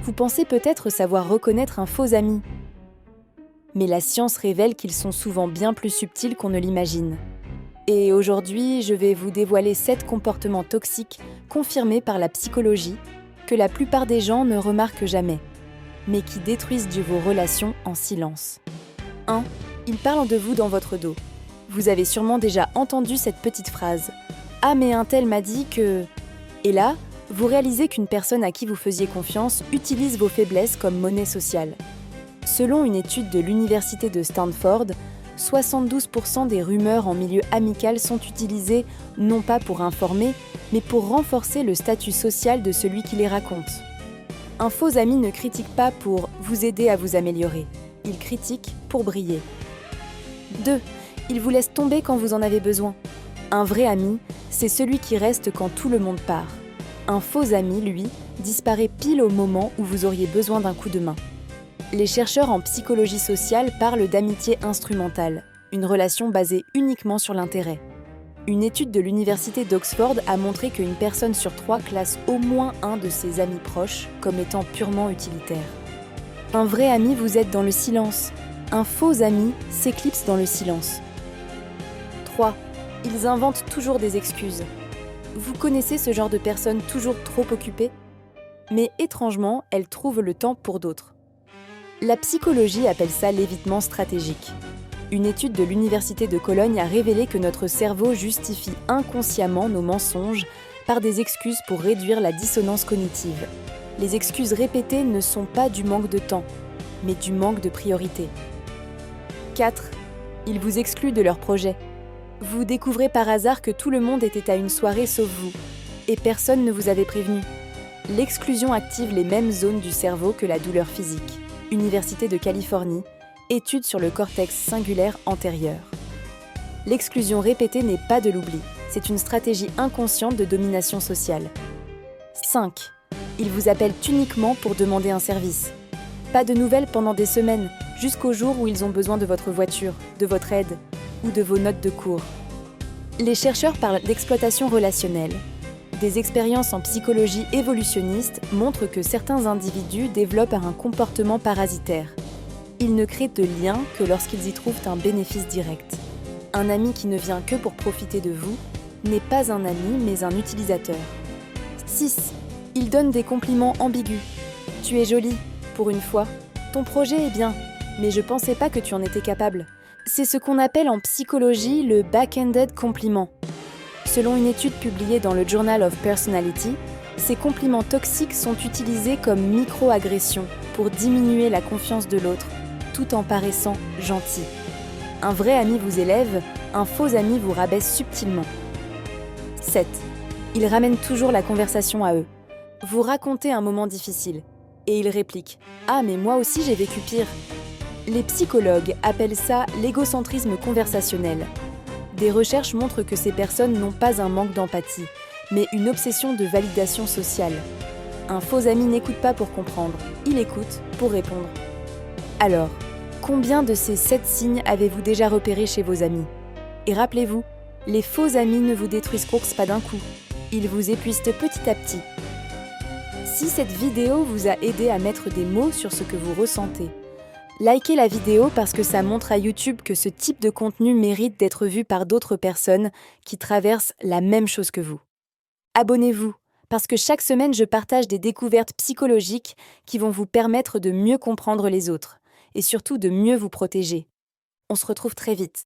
Vous pensez peut-être savoir reconnaître un faux ami. Mais la science révèle qu'ils sont souvent bien plus subtils qu'on ne l'imagine. Et aujourd'hui, je vais vous dévoiler 7 comportements toxiques confirmés par la psychologie que la plupart des gens ne remarquent jamais, mais qui détruisent vos relations en silence. 1. Ils parlent de vous dans votre dos. Vous avez sûrement déjà entendu cette petite phrase. « Ah mais un tel m'a dit que… » Et là, vous réalisez qu'une personne à qui vous faisiez confiance utilise vos faiblesses comme monnaie sociale. Selon une étude de l'université de Stanford, 72% des rumeurs en milieu amical sont utilisées non pas pour informer, mais pour renforcer le statut social de celui qui les raconte. Un faux ami ne critique pas pour vous aider à vous améliorer, il critique pour briller. 2. Il vous laisse tomber quand vous en avez besoin. Un vrai ami, c'est celui qui reste quand tout le monde part. Un faux ami, lui, disparaît pile au moment où vous auriez besoin d'un coup de main. Les chercheurs en psychologie sociale parlent d'amitié instrumentale, une relation basée uniquement sur l'intérêt. Une étude de l'université d'Oxford a montré qu'une personne sur 3 classe au moins un de ses amis proches comme étant purement utilitaire. Un vrai ami vous aide dans le silence. Un faux ami s'éclipse dans le silence. 3. Ils inventent toujours des excuses. Vous connaissez ce genre de personnes toujours trop occupées ? Mais étrangement, elles trouvent le temps pour d'autres. La psychologie appelle ça l'évitement stratégique. Une étude de l'Université de Cologne a révélé que notre cerveau justifie inconsciemment nos mensonges par des excuses pour réduire la dissonance cognitive. Les excuses répétées ne sont pas du manque de temps, mais du manque de priorité. 4. Ils vous excluent de leur projet. Vous découvrez par hasard que tout le monde était à une soirée sauf vous, et personne ne vous avait prévenu. L'exclusion active les mêmes zones du cerveau que la douleur physique. Université de Californie, étude sur le cortex singulaire antérieur. L'exclusion répétée n'est pas de l'oubli, c'est une stratégie inconsciente de domination sociale. 5. Ils vous appellent uniquement pour demander un service. Pas de nouvelles pendant des semaines, jusqu'au jour où ils ont besoin de votre voiture, de votre aide ou de vos notes de cours. Les chercheurs parlent d'exploitation relationnelle. Des expériences en psychologie évolutionniste montrent que certains individus développent un comportement parasitaire. Ils ne créent de lien que lorsqu'ils y trouvent un bénéfice direct. Un ami qui ne vient que pour profiter de vous n'est pas un ami mais un utilisateur. 6. Ils donnent des compliments ambigus. Tu es jolie, pour une fois. Ton projet est bien, mais je pensais pas que tu en étais capable. C'est ce qu'on appelle en psychologie le back-ended compliment. Selon une étude publiée dans le Journal of Personality, ces compliments toxiques sont utilisés comme micro-agressions pour diminuer la confiance de l'autre, tout en paraissant gentil. Un vrai ami vous élève, un faux ami vous rabaisse subtilement. 7. Ils ramènent toujours la conversation à eux. Vous racontez un moment difficile, et ils répliquent « Ah, mais moi aussi j'ai vécu pire ». Les psychologues appellent ça l'égocentrisme conversationnel. Des recherches montrent que ces personnes n'ont pas un manque d'empathie, mais une obsession de validation sociale. Un faux ami n'écoute pas pour comprendre, il écoute pour répondre. Alors, combien de ces 7 signes avez-vous déjà repérés chez vos amis ? Et rappelez-vous, les faux amis ne vous détruisent pas d'un coup, ils vous épuisent petit à petit. Si cette vidéo vous a aidé à mettre des mots sur ce que vous ressentez, likez la vidéo parce que ça montre à YouTube que ce type de contenu mérite d'être vu par d'autres personnes qui traversent la même chose que vous. Abonnez-vous, parce que chaque semaine je partage des découvertes psychologiques qui vont vous permettre de mieux comprendre les autres et surtout de mieux vous protéger. On se retrouve très vite.